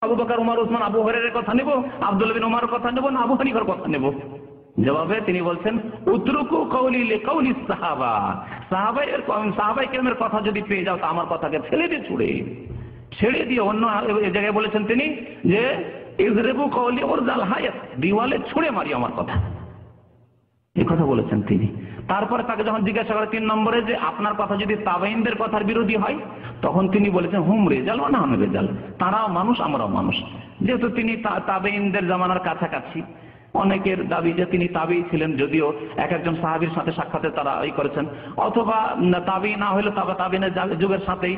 আবু বকর, উমর, উসমান, আবু হুরায়রার কথা নেব, আব্দুল্লাহ বিন উমরের কথা নেব না আবু হানিফার কথা নেব? জবাবে তিনি বলছেন উতরুকু কওলি লিকাউলি সাহাবা, সাহাবায়ে কেরামের কথা যদি পেয়ে যাও তা আমার কথাকে ছেড়ে দিয়ে অন্য জায়গায় বলেছেন তিনি যে ইজরিবু কওলি ওরজাল হায়াত, দিওয়ালে ছুঁড়ে মারি আমার কথা, এই কথা বলেছেন তিনি। তারপরে তাকে যখন জিজ্ঞাসা করে 3 নম্বরে যে আপনার কথা যদি তাবেঈনদের কথার বিরোধী হয়, তখন তিনি বলেছেন হুম রেজাল ওয়া নাহনু রেজাল, তারাও মানুষ আমরাও মানুষ। যেহেতু তিনি তাবেঈনদের জামানার কাছাকাছি, অনেকের দাবি যে তিনি তাবেঈ ছিলেন, যদিও এক একজন সাহাবীর সাথে সাক্ষাতে তারা এই করেছেন, অথবা তাবেঈ না হলে তাবেঈনের যুগের সাথেই।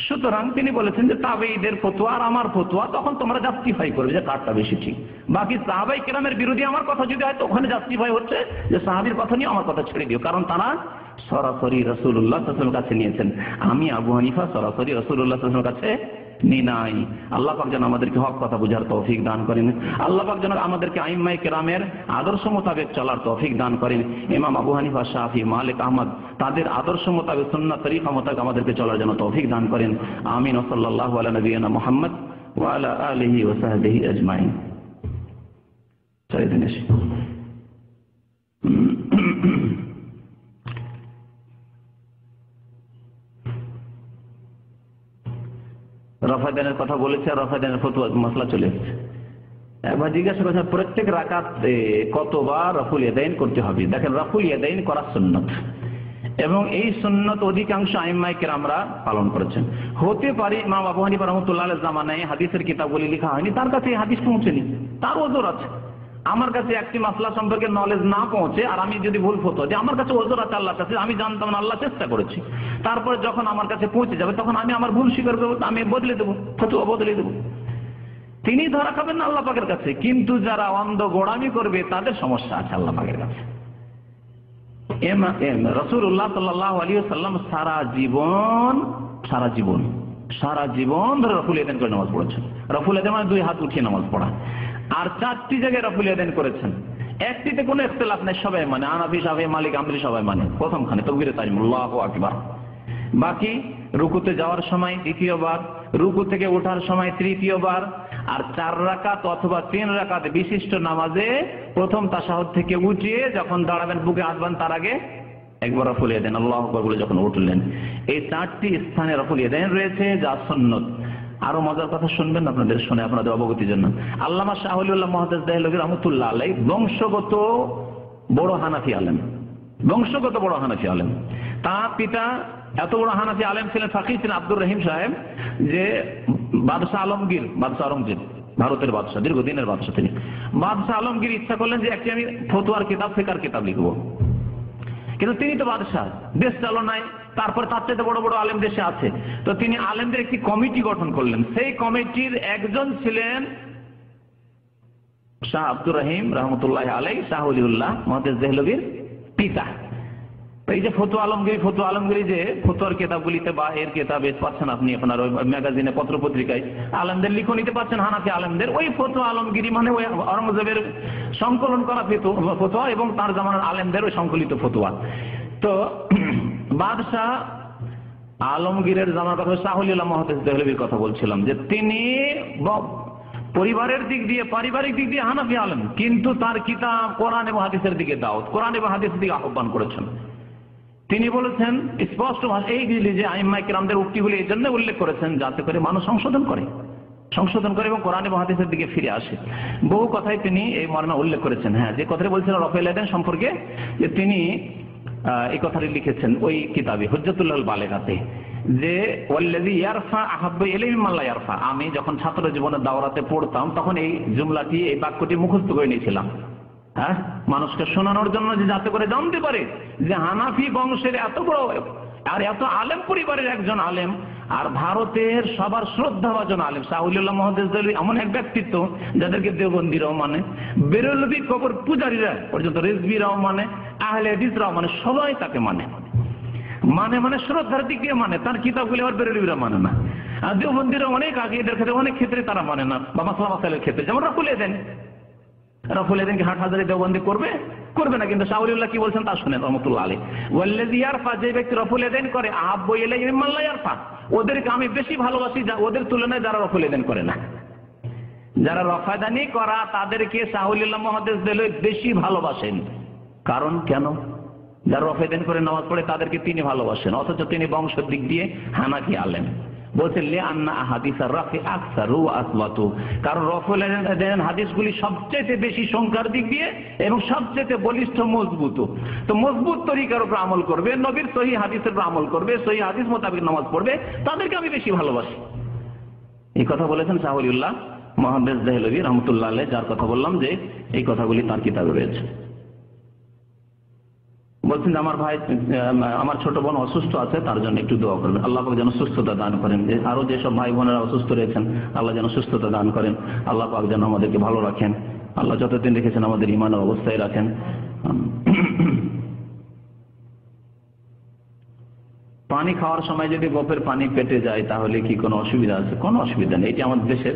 সুতরাং তিনি বলেছেন যে তাবেঈদের ফতোয়া আর আমার ফতোয়া, তখন তোমরা জাস্টিফাই করবে যে কারটা বেশি ঠিক। বাকি সাহাবায়ে কেরামের বিরোধী আমার কথা যদি হয় তো ওখানে জাস্টিফাই হচ্ছে যে সাহাবীর কথা নিয়ে আমার কথা ছেড়ে দিও, কারণ তারা সরাসরি রাসূলুল্লাহ সাল্লাল্লাহু আলাইহি ওয়াসাল্লামের কাছে নিয়েছেন। আমি আবু হানিফা সরাসরি রাসূলুল্লাহ সাল্লাল্লাহু আলাইহি ওয়াসাল্লামের কাছে নি নাই। আল্লাহ পাক যেন আমাদেরকে হক কথা বুঝার তৌফিক দান করেন। আল্লাহ পাক যেন আমাদেরকে আইম্মায়ে কেরামের আদর্শ মোতাবেক চলার তৌফিক দান করেন। ইমাম আবু হানিফা, শাফি, মালিক, আহমদ তাদের আদর্শ মোতাবেক সুন্নাত তরিকা মোতাবেক আমাদেরকে চলার জন্য তৌফিক দান করেন। আমিন। ওয়া সাল্লাল্লাহু আলা নবিয়িনা মুহাম্মদ ওয়া আলা আলিহি ওয়া সাহবিহি আজমাইন। রফাদানের কথা বলেছে, রফাদানের ফতোয়া মাসলা চলে এসেছে। একবার জিজ্ঞাসা করেছেন প্রত্যেক রাকাতে কতবার রফুল ইয়াদাইন করতে হবে। দেখেন, রফুল ইয়াদাইন করা সুন্নাত, এবং এই সুন্নাত অধিকাংশ আইম্মায়ে কেরামরা পালন করেছেন। হতে পারে ইমাম আবু হানিফা রাহমাতুল্লাহ আলাইহির জামানায় হাদিসের কিতাবগুলি লেখা হয়নি, তার কাছে এই হাদিস পৌঁছেনি, তার ওজর আছে। আমার কাছে একটি মাসলা সম্পর্কে নলেজ না পৌঁছে আর আমি যদি ভুল ফতোয়া দিই, আমার কাছে ওজর আছে আল্লাহর কাছে, আমি জানতাম না, আল্লাহ চেষ্টা করেছি। তারপরে যখন আমার কাছে পৌঁছে যাবে তখন আমি আমার ভুল স্বীকার করবো, আমি বদলে দেবো, ফতোয়া বদলে দেবো। তিনি ধরা খাবেন না আল্লাহ পাকের কাছে, কিন্তু যারা অন্ধ গোড়ামি করবে তাদের সমস্যা আছে আল্লাহ পাকের কাছে। রাসূলুল্লাহ সাল্লাল্লাহু আলাইহি ওয়াসাল্লাম সারা জীবন ধরে রফুল ইয়াদাইন করে নামাজ পড়েছেন। রফুল ইয়াদাইন মানে 2 হাত উঠিয়ে নামাজ পড়া। আর 4টি জায়গায় রফুল ইয়াদাইন করেছেন, একটিতে কোনো ইখতিলাফ নেই, সবাই মানে, হানাফি, শাফি, মালিক, হাম্বলি সবাই মানে। প্রথমখানে তাকবীরে তাহরিম আল্লাহু আকবার, বাকি রুকুতে যাওয়ার সময় দ্বিতীয়বার, রুকু থেকে ওঠার সময় তৃতীয়বার, আর 4 রাকাত অথবা 3 রাকাত বিশিষ্ট নামাজে প্রথম তাশাহুদ থেকে উঠিয়ে যখন দাঁড়াবেন বুকে হাত বাঁধ তার আগে একবার রফুল ইয়াদাইন আল্লাহু আকবার বলে যখন উঠলেন। এই 4টি স্থানে রফুল ইয়াদাইন রয়েছে যা সুন্নাত। আরো মজার কথা শুনবেন আপনাদের, শুনে আপনাদের অবগতির জন্য। আল্লামা শাহ ওলিউল্লাহ মুহাদ্দিস দেহলভী রাহমাতুল্লাহ আলাইহি বংশগত বড় হানাফি আলেম। তার পিতা এত বড় হানাফি আলেম ছিলেন, ফাকিহ ছিলেন আব্দুর রহিম সাহেব, যে বাদশাহ আলমগীর, ভারতের বাদশাহ, দীর্ঘদিনের বাদশাহ তিনি। বাদশাহ আলমগীর ইচ্ছা করলেন যে একটি আমি ফতোয়ার কিতাব, ফিকহের কিতাব লিখবো, কিন্তু তিনি তো বাদশাহ, দেশ চালনায়, তারপর তার চাইতে বড় বড় আলেম দেশে আছে। তো তিনি আলেমদের একটি কমিটি গঠন করলেন। সেই কমিটির একজন ছিলেন শাহ আব্দুর রহিম রহমতুল্লাহ আলাইহি, শাহ ওলিউল্লাহ মুহাদ্দিস দেহলভীর পিতা। এই যে ফতোয়া আলমগীরি যে ফতোয়ার কিতাবগুলিতে বা এর কিতাবে পাচ্ছেন আপনি আপনার ম্যাগাজিনে, পত্র পত্রিকায় আলেমদের লিখনিতে পাচ্ছেন, হানাফি আলেমদের ওই ফতোয়া আলমগীরি মানে ওই আওরঙ্গজেবের সংকলন করা ফতোয়া এবং তার জামানার আলেমদের ওই সংকলিত ফতোয়া। তো বাদশাহ আলমগীরের জামানার কথা, শাহ ওলিউল্লাহ মুহাদ্দিস দেহলভীর কথা বলছিলাম, যে তিনি পারিবারিক দিক দিয়ে হানাফি আলেম, কিন্তু তার কিতাব কোরআন এবং হাদিসের দিকে দাওয়াত, কোরআন এবং হাদিসের দিকে আহ্বান করেছেন। তিনি বলেছেন স্পষ্ট ভাষায়, এইগুলি যে আইম্মায়ে কেরামদের উক্তিগুলি এই জন্য উল্লেখ করেছেন যাতে করে মানুষ সংশোধন করে এবং কোরআন এবং হাদিসের দিকে ফিরে আসে। বহু কথাই তিনি এই মর্মে উল্লেখ করেছেন। হ্যাঁ, যে কথাটি বলছিলেন রফুল ইয়াদাইন সম্পর্কে, যে তিনি এই কথাটি লিখেছেন ওই কিতাবে হুজ্জাতুল বালেগাতে, যে ওয়াল্লাযী ইয়ারফা আহাব্বু ইলাইহি মিম্মান লা ইয়ারফা। আমি যখন ছাত্র জীবনে দাওরাতে পড়তাম তখন এই জুমলাটি, এই বাক্যটি মুখস্থ করে নিয়েছিলাম, হ্যাঁ, মানুষকে শোনানোর জন্য, যে যাতে করে জানতে পারে যে হানাফি বংশের এত বড় আর এত আলেম পরিবারের একজন আলেম, আর ভারতের সবার শ্রদ্ধাভাজন আলেম শাহ ওলিউল্লাহ মুহাদ্দিস দেহলভী এমন এক ব্যক্তিত্ব যাদেরকে দেওবন্দিরাও মানে, বেরেলভী কবর পূজারীরা পর্যন্ত, রেজভিরাও মানে, আহলে হাদিসরাও মানে, সবাই তাকে মানে শ্রদ্ধার দিক দিয়ে মানে। তার কিতাবগুলি আবার বেরেলভীরা মানে না, আর দেওবন্দিরা অনেক আগে, এদের ক্ষেত্রে অনেক ক্ষেত্রে তারা মানে না, বা মাসলা মাসাইলের ক্ষেত্রে, যেমন রফুল ইয়াদাইন কি হাটহাজারি দেওবন্দি করবে না, কিন্তু শাহ ওলিউল্লাহ কি বলছেন তা শুনেন রহমতুল্লাহ আলাইহি। ওয়াল্লাযী ইয়ারফা, যে ব্যক্তি রফুল ইয়াদাইন করে, আহাব্বু ইলাইহি মিম্মান লা ইয়ারফা, ওদেরকে আমি বেশি ভালোবাসি ওদের তুলনায় যারা রফুল ইয়াদাইন করে না। যারা রফাদানি করা তাদেরকে শাহুলিল্লাহ মুহাদ্দিস দেহলভী বেশি ভালোবাসেন। কারণ কেন? যারা রফাদানি করে নামাজ পড়ে তাদেরকে তিনি ভালোবাসেন, অথচ তিনি বংশের দিক দিয়ে হানাফি আলেম। বলছেন লিআন্না আহাদিসার রাফি আকসারু ওয়া আসবাতু, কারণ রফুল হাদিসগুলি সবচেয়ে বেশি সংখ্যার দিক দিয়ে এবং সবচেয়ে বলিষ্ঠ মজবুত। তো মজবুত তরিকার উপর আমল করবে, নবীর সহিহ হাদিসের উপর আমল করবে, সহিহ হাদিস মোতাবেক নামাজ পড়বে, তাদেরকে আমি বেশি ভালোবাসি। এই কথা বলেছেন শাহুলিল্লাহ মুহাদ্দিস দেহলভী রহমতুল্লাহ আলাইহি, যার কথা বললাম যে এই কথাগুলি তার কিতাবে রয়েছে। বলছেন যে আমার ভাই, আমার ছোট বোন অসুস্থ আছে, তার জন্য একটু দোয়া করবেন, আল্লাহ পাক যেন সুস্থতা দান করেন। যে আরো যেসব ভাই বোনেরা অসুস্থ রয়েছেন আল্লাহ যেন সুস্থতা দান করেন, আল্লাহ পাক যেন আমাদেরকে ভালো রাখেন, আল্লাহ যতদিন রেখেছেন আমাদের ঈমানের অবস্থায় রাখেন। পানি খাওয়ার সময় যদি গোপের পানি পেটে যায় তাহলে কি কোনো অসুবিধা আছে? কোনো অসুবিধা নেই, এটি আমাদের দেশের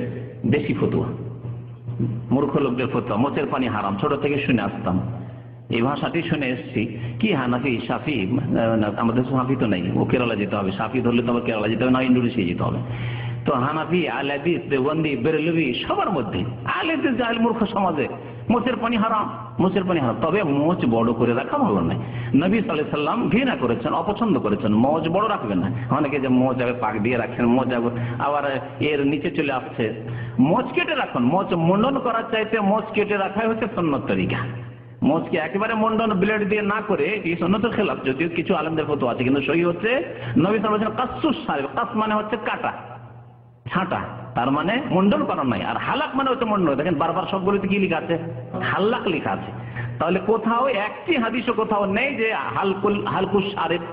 দেশি ফতোয়া, মূর্খ লোকদের ফতোয়া। মোচের পানি হারাম, ছোট থেকে শুনে আসতাম, এই ভাষাটি শুনে এসেছি। কি হানাফি শাফি? আমাদের শাফি তো নেই, ও কেরালা যেতে হবে, শাফি ধরলে তো আবার কেরালা যেতে হবে, না ইন্দোনেশিয়া যেতে হবে। তো হানাফি, আহলে হাদিস, দেওবন্দি, বেরেলভি সবার মধ্যে আহলে হাদিস জাহেল মূর্খ সমাজে মোচের পানি হারাম, মোচের পানি হারাম। তবে মোচ বড় করে রাখা ভালো নয়। নবী সাল্লাল্লাহু আলাইহি সাল্লাম ঘৃণা করেছেন, অপছন্দ করেছেন, মোচ বড় রাখবেন না। অনেকে যে মোচ পাক দিয়ে রাখেন, মোচ আবার এর নিচে চলে আসছে, মোচ কেটে রাখুন। মোচ মুন্ডন করার চাইতে মোচ কেটে রাখাই হচ্ছে সুন্নত তরিকা। মোচকে একেবারে মুন্ডন ব্লেড দিয়ে না করে, এই সুন্নতের খেলাফ, যদিও কিছু আলেমদের ফতোয়া আছে, কিন্তু সহি হচ্ছে নবী সাল্লাল্লাহু আলাইহি ওয়াসাল্লাম কাসসুস শারিব, কাস মানে হচ্ছে কাটা, ছাঁটা, তার মানে মুন্ডন করা নয়। আর হালাক মানে হচ্ছে মুন্ডন। দেখেন বারবার সবগুলিতে কি লেখা আছে? হাল্লাক লেখা আছে। তাহলে কোথাও একটি হাদিসও কোথাও নেই যে হালকুস শারিব,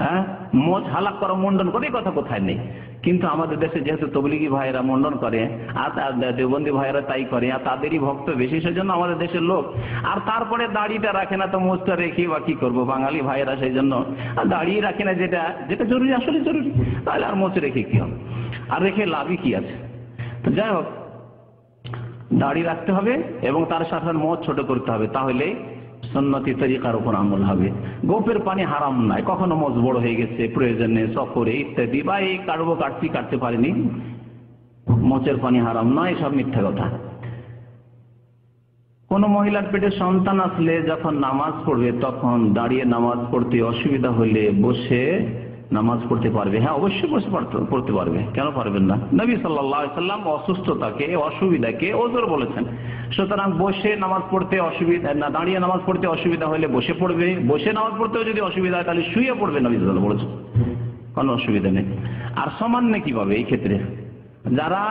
হ্যাঁ, মোচ হালাক করা, মুন্ডন করে, কথা কোথায় নেই। কিন্তু আমাদের দেশে যেহেতু তবলিগি ভাইয়েরা মুন্ডন করে, আর দেওবন্দি ভাইয়েরা তাই করে, আর তাদেরই ভক্ত বেশি, সেজন্য আমাদের দেশের লোক। আর তারপরে দাড়িটা রাখে না, তো মোচটা রেখে বা কি করবো, বাঙালি ভাইয়েরা সেই জন্য দাড়ি রাখে না, যেটা যেটা জরুরি, আসলে জরুরি, তাহলে আর মোচ রেখে কি হবে, আর রেখে লাভই কি আছে। তো যাই হোক, দাড়ি রাখতে হবে এবং তার সাথে মোচ ছোট করতে হবে, তাহলে সুন্নতি তরিকার উপর আমল হবে। গোপের পানি হারাম নয়, কখনো মোচ বড় হয়ে গেছে প্রয়োজনে, সফরে ইত্যাদি, বা এই কাটতে পারিনি, মোচের পানি হারাম নয়, সব মিথ্যা কথা। কোন মহিলার পেটে সন্তান আসলে যখন নামাজ পড়বে তখন দাঁড়িয়ে নামাজ পড়তে অসুবিধা হলে বসে নামাজ পড়তে পারবে? হ্যাঁ, অবশ্যই বসে পড়তে পারবে, কেন পারবেন না? নবী সাল্লাল্লাহু আলাইহি সাল্লাম অসুস্থতাকে, অসুবিধাকে ওযর বলেছেন। সুতরাং বসে নামাজ পড়তে অসুবিধা না, দাঁড়িয়ে নামাজ পড়তে অসুবিধা হলে বসে পড়বে, বসে নামাজ পড়তেও যদি অসুবিধা হয় তাহলে শুয়ে পড়বে, নবী সাল্লাল্লাহু আলাইহি বলেছেন, কোনো অসুবিধা নেই। আর সমান নেকি পাবে এই ক্ষেত্রে? যারা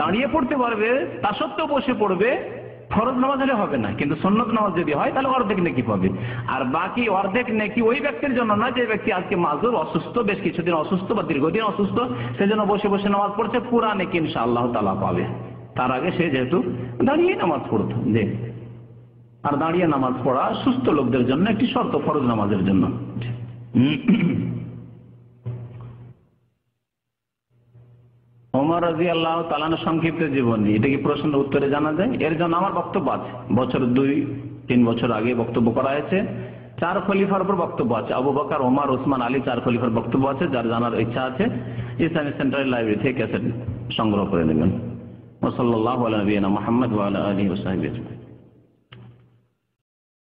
দাঁড়িয়ে পড়তে পারবে তা সত্ত্বেও বসে পড়বে, ফরজ নামাজ হলে হবে না, কিন্তু সুন্নত নামাজ যদি হয় তাহলে অর্ধেক নেকি পাবে। আর বাকি অর্ধেক নেকি ওই ব্যক্তির জন্য না যে ব্যক্তি আজকে মাজুর, অসুস্থ, বেশ কিছুদিন অসুস্থ বা দীর্ঘদিন অসুস্থ, সেজন্য বসে বসে নামাজ পড়ছে, পুরা নেকি ইনশাআল্লাহ তাআলা পাবে। তার আগে সে যেহেতু দাঁড়িয়ে নামাজ পড়তো, যে আর দাঁড়িয়ে নামাজ পড়া সুস্থ লোকদের জন্য একটি শর্ত, ফরজ নামাজের জন্য। ওমর রাদিয়াল্লাহু তাআলা সংক্ষিপ্ত জীবনী, এটা কি প্রশ্ন উত্তরে জানা যায়? এর জন্য আমার বক্তব্য আছে, বছর 2-3 বছর আগে বক্তব্য করা হয়েছে। 4 খলিফার উপর বক্তব্য আছে, আবু বকর, ওমর, ওসমান, আলী, 4 খলিফার বক্তব্য আছে। যার জানার ইচ্ছা আছে ইসলামিক সেন্টারের লাইব্রেরি থেকে ক্যাসেট সংগ্রহ করে নেবেন। ওয়া সাল্লাল্লাহু আলা নবিয়িনা মুহাম্মদ ওয়া আলা আলিহি ওয়া সাহবিহি।